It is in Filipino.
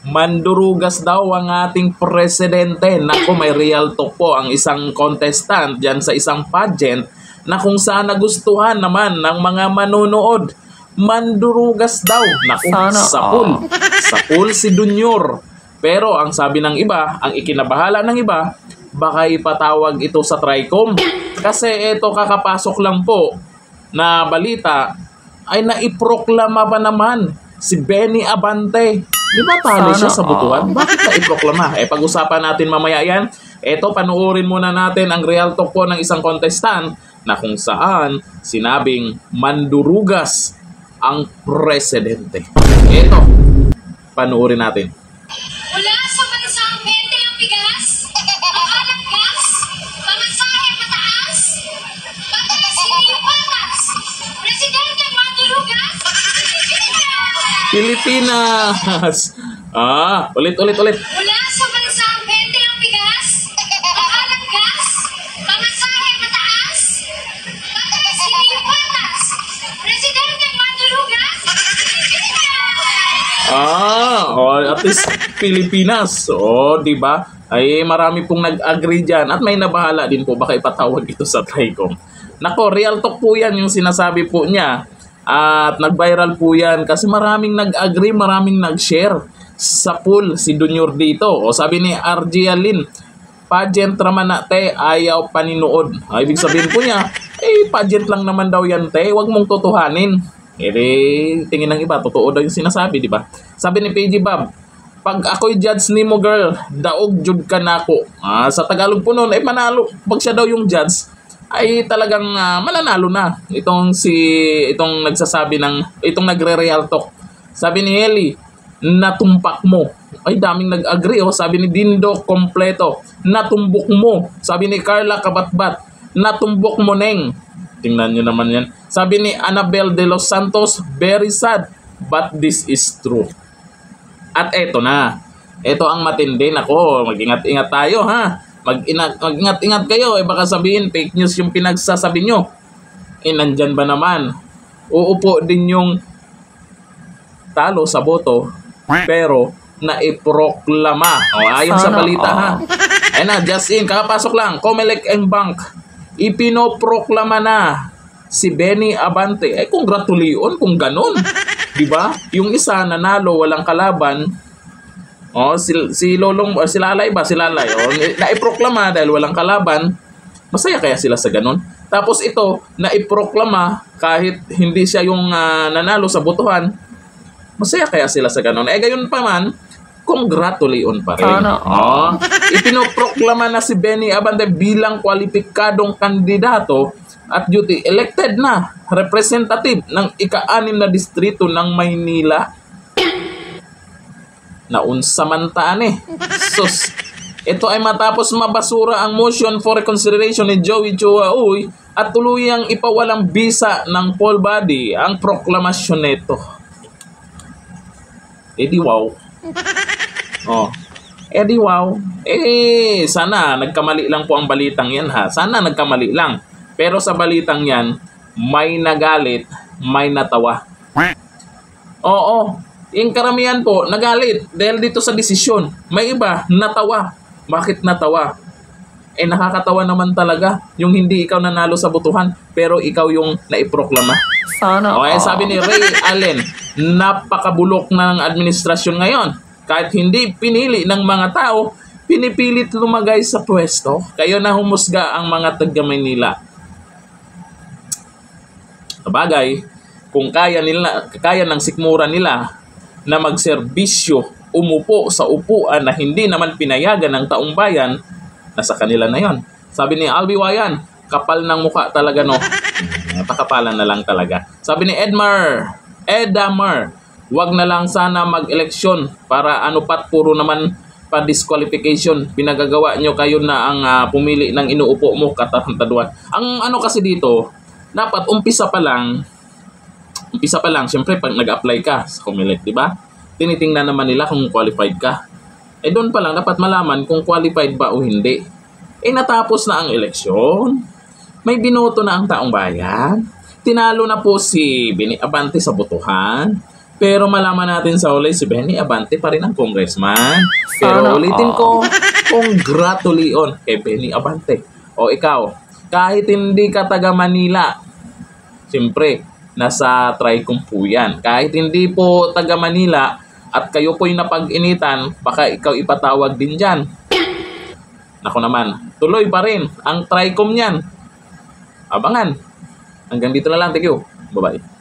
Mandurugas daw ang ating presidente. Naku, may real talk po ang isang contestant dyan sa isang pageant na kung saan nagustuhan naman ng mga manonood. Mandurugas daw. Naku, sapul si Dunyor. Pero ang sabi ng iba, ang ikinabahala ng iba, baka ipatawag ito sa TRICOM. Kasi ito kakapasok lang po na balita ay naiproklama pa naman si Benny Abante. Di ba talo siya sa butuan? Bakit naiproklama? Pag-usapan natin mamaya yan. Eto, panuorin muna natin ang real talk po ng isang contestant na kung saan sinabing mandurugas ang presidente. Eto, panuorin natin. Mula sa bansang 20 ang bigas, maalang gas, pamasahe mataas, patay sinipatas, presidente mandurugas, Pilipinas! Ulit. Mula sa bansang 20 ang bigas, maalang gas, pamasahe mataas, patay sinipatas, presidente mandurugas, At least Pilipinas. Di ba? Ay marami pong nag-agree diyan at may nabahala din po baka ipatawag ito sa TRICOM. Nako, real talk po 'yan yung sinasabi po niya. At nag-viral po 'yan kasi maraming nag-agree, maraming nag-share sa pool si Dunyor dito. Sabi ni RG Alin, pageant raman na te, ayaw paninood. Ibig sabihin po niya, pageant lang naman daw yan te, wag mong tutuhanin. Tingin ng iba, totoo daw yung sinasabi, di ba? Sabi ni PG Bob, pag ako'y judge ni mo girl, daog jud ka na ako. Sa Tagalog po noon, manalo. Pag siya daw yung judge, ay talagang malanalo na. Itong nagsasabi itong nagre-real talk. Sabi ni Heli, natumpak mo. Ay, daming nag-agree. Sabi ni Dindo Kompleto, natumbok mo. Sabi ni Carla Kabatbat, natumbok mo neng. Tingnan nyo naman yan. Sabi ni Annabel de los Santos, very sad, but this is true. At eto na. Ito ang matindi. Nako, mag-ingat-ingat tayo ha. Mag-ingat-ingat kayo. Baka sabihin, fake news yung pinagsasabi nyo. Nandyan ba naman? Uupo din yung talo sa boto, pero naiproklama. Ayon sa balita ha. Ayun na, just in, kakapasok lang. Comelec and Bank, ipinoproklama na si Benny Abante. Congratulations kung ganun. Diba? Yung isa nanalo, walang kalaban. Si Lolong, si Lalay ba? Si Lalay. Naiproklama dahil walang kalaban. Masaya kaya sila sa ganun? Tapos ito, naiproklama kahit hindi siya yung nanalo sa botohan. Masaya kaya sila sa ganun? Gayon pa man, congratulations pa rin. Ipinoproklama na si Benny Abante bilang kwalipikadong kandidato at duty elected na representative ng ika-6 na distrito ng Maynila. Naunsamantaan Sus, ito ay matapos mabasura ang motion for reconsideration ni Joey Chua Uy at tuluyang ipawalang bisa ng poll body ang proklamasyon nito. Di wow. Di wow. Sana nagkamali lang po ang balitang yan ha. Sana nagkamali lang. Pero sa balitang yan, may nagalit, may natawa. Yung karamihan po, nagalit dahil dito sa desisyon. May iba, natawa. Bakit natawa? Nakakatawa naman talaga yung hindi ikaw nanalo sa botohan, pero ikaw yung naiproklama. Sabi ni Ray Allen, napakabulok ng administrasyon ngayon. Kahit hindi pinili ng mga tao, pinipilit lumagay sa pwesto. Kayo na humusga ang mga taga-Maynila. Sabagay, kung kaya ng sikmura nila na magserbisyo, umupo sa upuan na hindi naman pinayagan ng taong bayan, nasa kanila na yon. Sabi ni Albi Wayan, kapal ng mukha talaga no. Pakapalan na lang talaga. Sabi ni Edamar, wag na lang sana mag-eleksyon para puro naman pa-disqualification. Pinagagawa nyo kayo na ang pumili ng inuupo mo, katarantaduan. Ang kasi dito, dapat umpisa pa lang, syempre pag nag-apply ka sa Comelec, di ba? Tinitingnan naman nila kung qualified ka. Doon pa lang dapat malaman kung qualified ba o hindi. Natapos na ang eleksyon, may binoto na ang taong bayan, tinalo na po si Benny Abante sa botohan, Pero malaman natin sa huli, si Benny Abante pa rin ang congressman. Pero Sana ulitin ko, congratulations kay Benny Abante. O ikaw, kahit hindi ka taga Manila, siyempre, nasa Tricom po yan. Kahit hindi po taga Manila at kayo po'y napag-initan, baka ikaw ipatawag din dyan. Ako naman, tuloy pa rin ang Tricom yan. Abangan. Hanggang dito na lang. Thank you. Bye-bye.